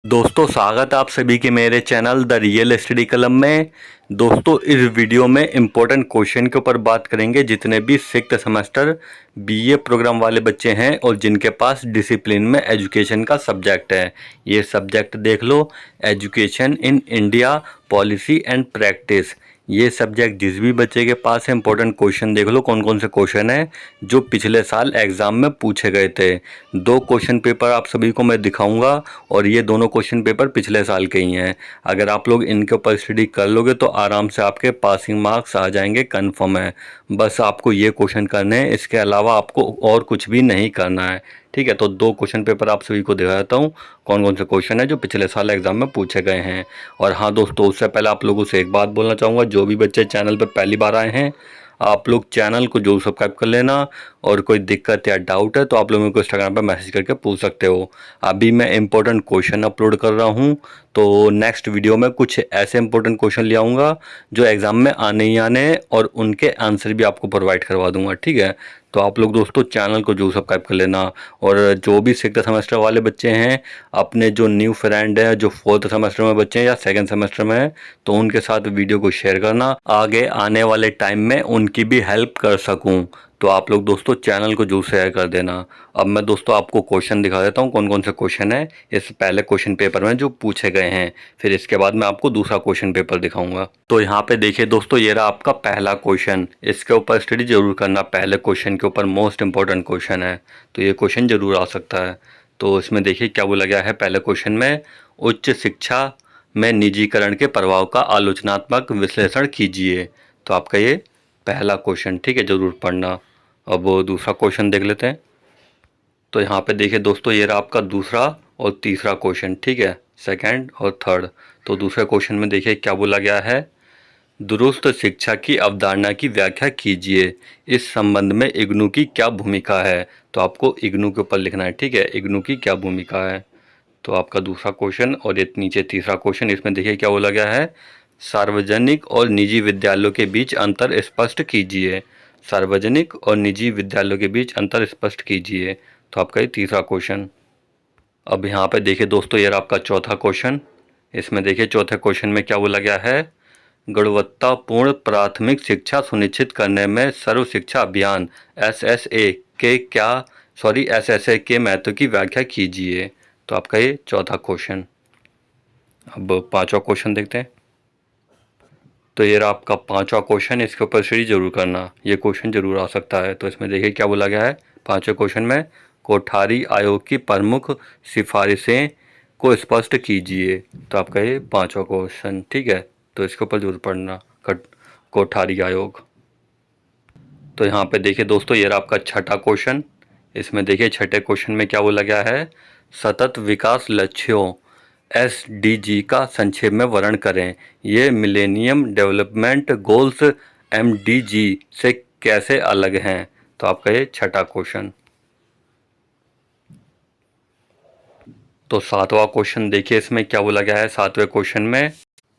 दोस्तों स्वागत है आप सभी के मेरे चैनल द रियल स्टडी कलम में। दोस्तों इस वीडियो में इम्पोर्टेंट क्वेश्चन के ऊपर बात करेंगे। जितने भी सिक्स्थ सेमेस्टर बीए प्रोग्राम वाले बच्चे हैं और जिनके पास डिसिप्लिन में एजुकेशन का सब्जेक्ट है, ये सब्जेक्ट देख लो। Education in India policy and practice, ये सब्जेक्ट जिस भी बच्चे के पास है इंपॉर्टेंट क्वेश्चन देख लो कौन कौन से क्वेश्चन है जो पिछले साल एग्जाम में पूछे गए थे। दो क्वेश्चन पेपर आप सभी को मैं दिखाऊंगा और ये दोनों क्वेश्चन पेपर पिछले साल के ही हैं। अगर आप लोग इनके ऊपर स्टडी कर लोगे तो आराम से आपके पासिंग मार्क्स आ जाएंगे, कन्फर्म है। बस आपको ये क्वेश्चन करने हैं, इसके अलावा आपको और कुछ भी नहीं करना है। ठीक है, तो दो क्वेश्चन पेपर आप सभी को दिखा देता हूँ कौन कौन से क्वेश्चन है जो पिछले साल एग्जाम में पूछे गए हैं। और हाँ दोस्तों, उससे पहले आप लोगों से एक बात बोलना चाहूँगा, जो भी बच्चे चैनल पर पहली बार आए हैं आप लोग चैनल को जरूर सब्सक्राइब कर लेना। और कोई दिक्कत या डाउट है तो आप लोगों को इंस्टाग्राम पर मैसेज करके पूछ सकते हो। अभी मैं इंपॉर्टेंट क्वेश्चन अपलोड कर रहा हूँ, तो नेक्स्ट वीडियो में कुछ ऐसे इंपॉर्टेंट क्वेश्चन ले आऊँगा जो एग्ज़ाम में आने ही आने हैं और उनके आंसर भी आपको प्रोवाइड करवा दूंगा। ठीक है, तो आप लोग दोस्तों चैनल को जरूर सब्सक्राइब कर लेना। और जो भी सिक्स्थ सेमेस्टर वाले बच्चे हैं, अपने जो न्यू फ्रेंड है जो फोर्थ सेमेस्टर में बच्चे हैं या सेकंड सेमेस्टर में है, तो उनके साथ वीडियो को शेयर करना, आगे आने वाले टाइम में उनकी भी हेल्प कर सकूं। तो आप लोग दोस्तों चैनल को जरूर शेयर कर देना। अब मैं दोस्तों आपको क्वेश्चन दिखा देता हूँ कौन कौन से क्वेश्चन है इस पहले क्वेश्चन पेपर में जो पूछे गए हैं, फिर इसके बाद मैं आपको दूसरा क्वेश्चन पेपर दिखाऊंगा। तो यहाँ पे देखिए दोस्तों, ये रहा आपका पहला क्वेश्चन, इसके ऊपर स्टडी जरूर करना। पहले क्वेश्चन के ऊपर मोस्ट इंपॉर्टेंट क्वेश्चन है, तो ये क्वेश्चन जरूर आ सकता है। तो इसमें देखिए क्या बोला गया है पहले क्वेश्चन में, उच्च शिक्षा में निजीकरण के प्रभाव का आलोचनात्मक विश्लेषण कीजिए। तो आपका ये पहला क्वेश्चन, ठीक है, जरूर पढ़ना। अब वो दूसरा क्वेश्चन देख लेते हैं। तो यहाँ पे देखिए दोस्तों, ये रहा आपका दूसरा और तीसरा क्वेश्चन, ठीक है, सेकंड और थर्ड। तो दूसरे क्वेश्चन में देखिए क्या बोला गया है, दुरुस्त शिक्षा की अवधारणा की व्याख्या कीजिए, इस संबंध में इग्नू की क्या भूमिका है। तो आपको इग्नू के ऊपर लिखना है, ठीक है, इग्नू की क्या भूमिका है। तो आपका दूसरा क्वेश्चन और ये नीचे तीसरा क्वेश्चन, इसमें देखिए क्या बोला गया है, सार्वजनिक और निजी विद्यालयों के बीच अंतर स्पष्ट कीजिए। सार्वजनिक और निजी विद्यालयों के बीच अंतर स्पष्ट कीजिए। तो आपका ये तीसरा क्वेश्चन। अब यहाँ पे देखिए दोस्तों, ये रहा आपका चौथा क्वेश्चन। इसमें देखिए चौथे क्वेश्चन में क्या बोला गया है, गुणवत्तापूर्ण प्राथमिक शिक्षा सुनिश्चित करने में सर्व शिक्षा अभियान एसएसए के महत्व की व्याख्या कीजिए। तो आपका ये चौथा क्वेश्चन। अब पांचवा क्वेश्चन देखते हैं। तो ये रहा आपका पांचवा क्वेश्चन, इसके ऊपर स्टडी जरूर करना, ये क्वेश्चन जरूर आ सकता है। तो इसमें देखिए क्या बोला गया है पांचवें क्वेश्चन में, कोठारी आयोग की प्रमुख सिफारिशें को स्पष्ट कीजिए। तो आपका ये पांचवा क्वेश्चन, ठीक है, तो इसके ऊपर जरूर पढ़ना, कोठारी आयोग। तो यहाँ पे देखिए दोस्तों, ये रहा आपका छठा क्वेश्चन। इसमें देखिए छठे क्वेश्चन में क्या बोला गया है, सतत विकास लक्ष्यों एसडीजी का संक्षेप में वर्णन करें, ये मिलेनियम डेवलपमेंट गोल्स एमडीजी से कैसे अलग हैं। तो आपका ये छठा क्वेश्चन। तो सातवां क्वेश्चन देखिए, इसमें क्या बोला गया है सातवें क्वेश्चन में,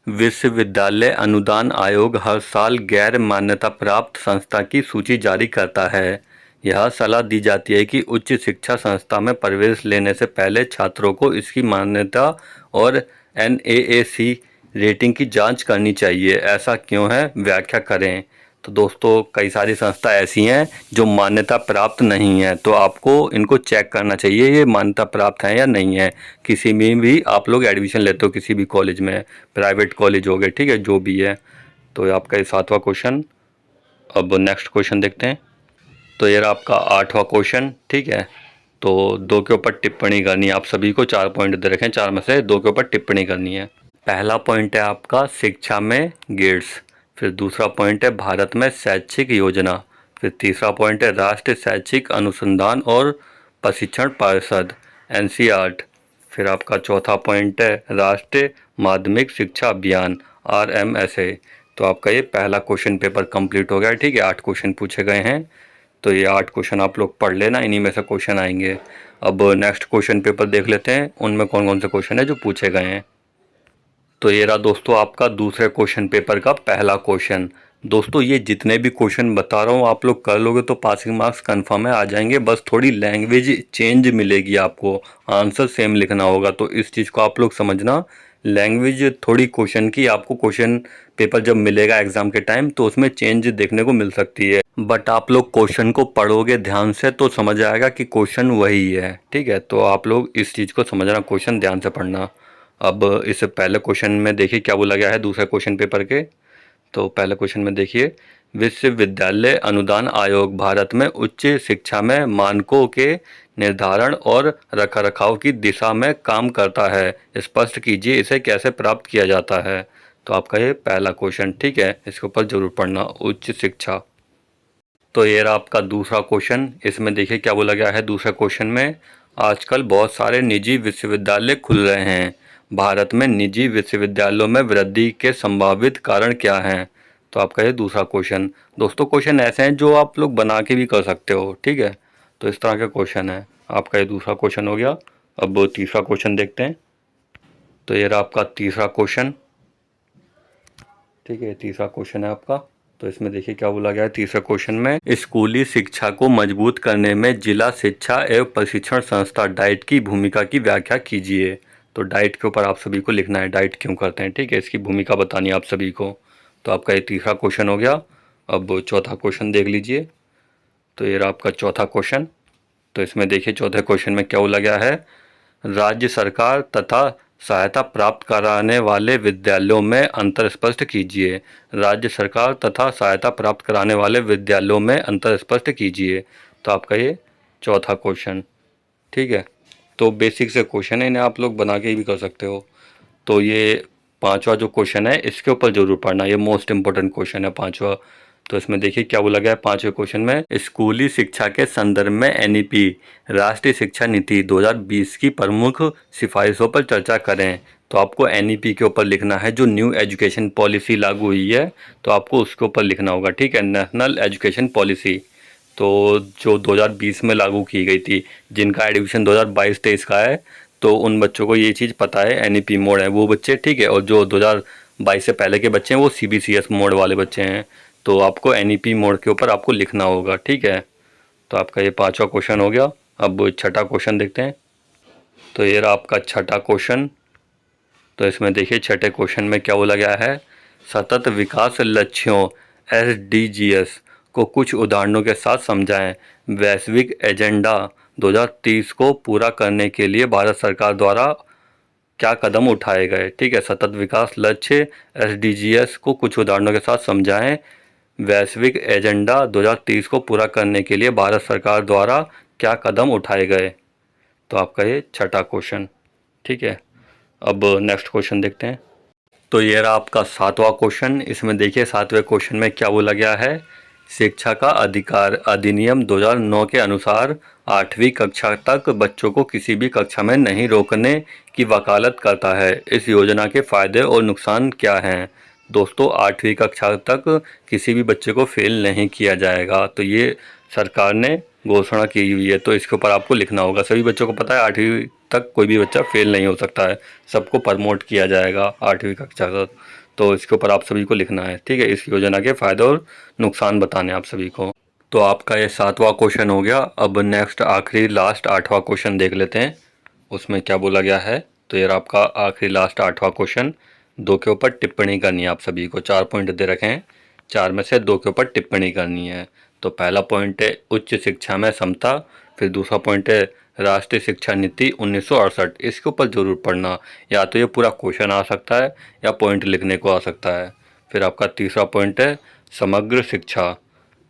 विश्वविद्यालय अनुदान आयोग हर साल गैर मान्यता प्राप्त संस्था की सूची जारी करता है। यह सलाह दी जाती है कि उच्च शिक्षा संस्था में प्रवेश लेने से पहले छात्रों को इसकी मान्यता और एनएएसी रेटिंग की जांच करनी चाहिए। ऐसा क्यों है, व्याख्या करें। तो दोस्तों कई सारी संस्था ऐसी हैं जो मान्यता प्राप्त नहीं है, तो आपको इनको चेक करना चाहिए ये मान्यता प्राप्त है या नहीं है। किसी में भी आप लोग एडमिशन लेते हो किसी भी कॉलेज में, प्राइवेट कॉलेज हो गए, ठीक है, जो भी है। तो ये आपका ये सातवां क्वेश्चन। अब नेक्स्ट क्वेश्चन देखते हैं। तो ये रहा आपका आठवां क्वेश्चन, ठीक है। तो दो के ऊपर टिप्पणी करनी है, आप सभी को 4 पॉइंट दे रखे हैं, 4 में से 2 के ऊपर टिप्पणी करनी है। पहला पॉइंट है आपका शिक्षा में गेट्स, फिर दूसरा पॉइंट है भारत में शैक्षिक योजना, फिर तीसरा पॉइंट है राष्ट्रीय शैक्षिक अनुसंधान और प्रशिक्षण परिषद एनसीईआरटी, फिर आपका चौथा पॉइंट है राष्ट्रीय माध्यमिक शिक्षा अभियान आरएमएसए। तो आपका ये पहला क्वेश्चन पेपर कंप्लीट हो गया, ठीक है, 8 क्वेश्चन पूछे गए हैं। तो ये 8 क्वेश्चन आप लोग पढ़ लेना, इन्हीं में से क्वेश्चन आएंगे। अब नेक्स्ट क्वेश्चन पेपर देख लेते हैं, उनमें कौन कौन से क्वेश्चन है जो पूछे गए हैं। तो ये रहा दोस्तों आपका दूसरे क्वेश्चन पेपर का पहला क्वेश्चन। दोस्तों ये जितने भी क्वेश्चन बता रहा हूँ आप लोग कर लोगे तो पासिंग मार्क्स कंफर्म है, आ जाएंगे। बस थोड़ी लैंग्वेज चेंज मिलेगी आपको, आंसर सेम लिखना होगा, तो इस चीज़ को आप लोग समझना। लैंग्वेज थोड़ी क्वेश्चन की आपको क्वेश्चन पेपर जब मिलेगा एग्जाम के टाइम तो उसमें चेंज देखने को मिल सकती है, बट आप लोग क्वेश्चन को पढ़ोगे ध्यान से तो समझ आएगा कि क्वेश्चन वही है। ठीक है, तो आप लोग इस चीज़ को समझना, क्वेश्चन ध्यान से पढ़ना। अब इस पहले क्वेश्चन में देखिए क्या बोला गया है दूसरे क्वेश्चन पेपर के। तो पहले क्वेश्चन में देखिए, विश्वविद्यालय अनुदान आयोग भारत में उच्च शिक्षा में मानकों के निर्धारण और रखरखाव की दिशा में काम करता है, स्पष्ट कीजिए इसे कैसे प्राप्त किया जाता है। तो आपका ये पहला क्वेश्चन, ठीक है, इसके ऊपर जरूर पढ़ना, उच्च शिक्षा। तो ये रहा आपका दूसरा क्वेश्चन। इसमें देखिए क्या बोला गया है दूसरे क्वेश्चन में, आजकल बहुत सारे निजी विश्वविद्यालय खुल रहे हैं, भारत में निजी विश्वविद्यालयों में वृद्धि के संभावित कारण क्या हैं। तो आपका ये दूसरा क्वेश्चन। दोस्तों क्वेश्चन ऐसे हैं जो आप लोग बना के भी कर सकते हो, ठीक है, तो इस तरह का क्वेश्चन है। आपका ये दूसरा क्वेश्चन हो गया। अब तीसरा क्वेश्चन देखते हैं। तो ये रहा आपका तीसरा क्वेश्चन, ठीक है, तीसरा क्वेश्चन है आपका। तो इसमें देखिए क्या बोला गया है तीसरे क्वेश्चन में, स्कूली शिक्षा को मजबूत करने में जिला शिक्षा एवं प्रशिक्षण संस्था डाइट की भूमिका की व्याख्या कीजिए। तो डाइट के ऊपर आप सभी को लिखना है, डाइट क्यों करते हैं, ठीक है, इसकी भूमिका बतानी है आप सभी को। तो आपका ये तीसरा क्वेश्चन हो गया। अब चौथा क्वेश्चन देख लीजिए। तो ये रहा आपका चौथा क्वेश्चन। तो इसमें देखिए चौथे क्वेश्चन में क्या बोला गया है, राज्य सरकार तथा सहायता प्राप्त कराने वाले विद्यालयों में अंतर स्पष्ट कीजिए। राज्य सरकार तथा सहायता प्राप्त कराने वाले विद्यालयों में अंतर स्पष्ट कीजिए। तो आपका ये चौथा क्वेश्चन, ठीक है। तो बेसिक से क्वेश्चन है, इन्हें आप लोग बना के भी कर सकते हो। तो ये पांचवा जो क्वेश्चन है इसके ऊपर जरूर पढ़ना, ये मोस्ट इंपॉर्टेंट क्वेश्चन है पांचवा। तो इसमें देखिए क्या बोला गया है पांचवें क्वेश्चन में, स्कूली शिक्षा के संदर्भ में एनईपी राष्ट्रीय शिक्षा नीति 2020 की प्रमुख सिफारिशों पर चर्चा करें। तो आपको एनईपी के ऊपर लिखना है, जो न्यू एजुकेशन पॉलिसी लागू हुई है तो आपको उसके ऊपर लिखना होगा, ठीक है, नेशनल एजुकेशन पॉलिसी। तो जो 2020 में लागू की गई थी, जिनका एडमिशन 2022-23 का है, तो उन बच्चों को ये चीज़ पता है एनईपी मोड है वो बच्चे, ठीक है, और जो 2022 से पहले के बच्चे हैं वो सीबीसीएस मोड वाले बच्चे हैं। तो आपको एनईपी मोड के ऊपर आपको लिखना होगा, ठीक है। तो आपका ये पांचवा क्वेश्चन हो गया। अब छठा क्वेश्चन देखते हैं। तो ये रहा आपका छठा क्वेश्चन। तो इसमें देखिए छठे क्वेश्चन में क्या बोला गया है, सतत विकास लक्ष्यों एसडीजीएस को कुछ उदाहरणों के साथ समझाएं। वैश्विक एजेंडा 2030 को पूरा करने के लिए भारत सरकार द्वारा क्या कदम उठाए गए, ठीक है, सतत विकास लक्ष्य एसडीजीएस को कुछ उदाहरणों के साथ समझाएं। वैश्विक एजेंडा 2030 को पूरा करने के लिए भारत सरकार द्वारा क्या कदम उठाए गए। तो आपका ये छठा क्वेश्चन, ठीक है। अब नेक्स्ट क्वेश्चन देखते हैं। तो ये रहा आपका सातवां क्वेश्चन। इसमें देखिए सातवें क्वेश्चन में क्या बोला गया है, शिक्षा का अधिकार अधिनियम 2009 के अनुसार 8वीं कक्षा तक बच्चों को किसी भी कक्षा में नहीं रोकने की वकालत करता है। इस योजना के फायदे और नुकसान क्या हैं। दोस्तों 8वीं कक्षा तक किसी भी बच्चे को फेल नहीं किया जाएगा, तो ये सरकार ने घोषणा की हुई है, तो इसके ऊपर आपको लिखना होगा। सभी बच्चों को पता है 8वीं तक कोई भी बच्चा फेल नहीं हो सकता है, सबको प्रमोट किया जाएगा 8वीं कक्षा तक। तो इसके ऊपर आप सभी को लिखना है, ठीक है, इस योजना के फायदे और नुकसान बताने आप सभी को। तो आपका ये सातवां क्वेश्चन हो गया। अब नेक्स्ट आखिरी लास्ट आठवां क्वेश्चन देख लेते हैं, उसमें क्या बोला गया है। तो ये आपका आखिरी लास्ट आठवां क्वेश्चन, दो के ऊपर टिप्पणी करनी है आप सभी को। 4 पॉइंट दे रखे हैं, 4 में से 2 के ऊपर टिप्पणी करनी है। तो पहला पॉइंट है उच्च शिक्षा में समता, फिर दूसरा पॉइंट है राष्ट्रीय शिक्षा नीति 1968, इसके ऊपर जरूर पढ़ना। या तो ये पूरा क्वेश्चन आ सकता है या पॉइंट लिखने को आ सकता है। फिर आपका तीसरा पॉइंट है समग्र शिक्षा,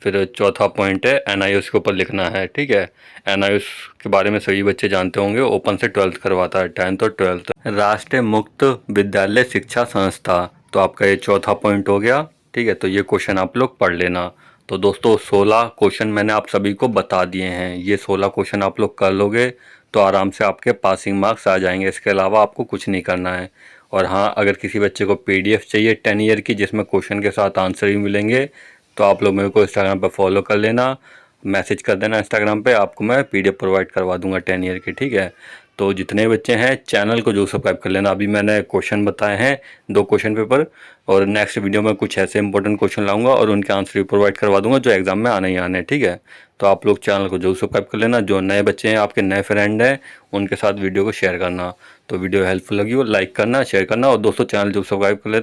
फिर चौथा पॉइंट है एनआईओएस के ऊपर लिखना है, ठीक है। एनआईओएस के बारे में सभी बच्चे जानते होंगे, ओपन से 12th करवाता है, 10th और 12th। राष्ट्रीय मुक्त विद्यालय शिक्षा संस्था, तो आपका ये चौथा पॉइंट हो गया, ठीक है। तो ये क्वेश्चन आप लोग पढ़ लेना। तो दोस्तों 16 क्वेश्चन मैंने आप सभी को बता दिए हैं, ये 16 क्वेश्चन आप लोग कर लोगे तो आराम से आपके पासिंग मार्क्स आ जाएंगे। इसके अलावा आपको कुछ नहीं करना है। और हाँ, अगर किसी बच्चे को पीडीएफ चाहिए 10 ईयर की जिसमें क्वेश्चन के साथ आंसर भी मिलेंगे, तो आप लोग मेरे को इंस्टाग्राम पर फॉलो कर लेना, मैसेज कर देना इंस्टाग्राम पे, आपको मैं पीडीएफ प्रोवाइड करवा दूंगा 10 ईयर की, ठीक है। तो जितने बच्चे हैं चैनल को जो सब्सक्राइब कर लेना। अभी मैंने क्वेश्चन बताए हैं 2 क्वेश्चन पेपर, और नेक्स्ट वीडियो में कुछ ऐसे इंपॉर्टेंट क्वेश्चन लाऊंगा और उनके आंसर भी प्रोवाइड करवा दूंगा जो एग्जाम में आने ही आने हैं, ठीक है। तो आप लोग चैनल को जरूर सब्सक्राइब कर लेना। जो नए बच्चे हैं, आपके नए फ्रेंड हैं, उनके साथ वीडियो को शेयर करना। तो वीडियो हेल्पफुल लगी हो लाइक करना, शेयर करना, और दोस्तों चैनल जो सब्सक्राइब कर लेना।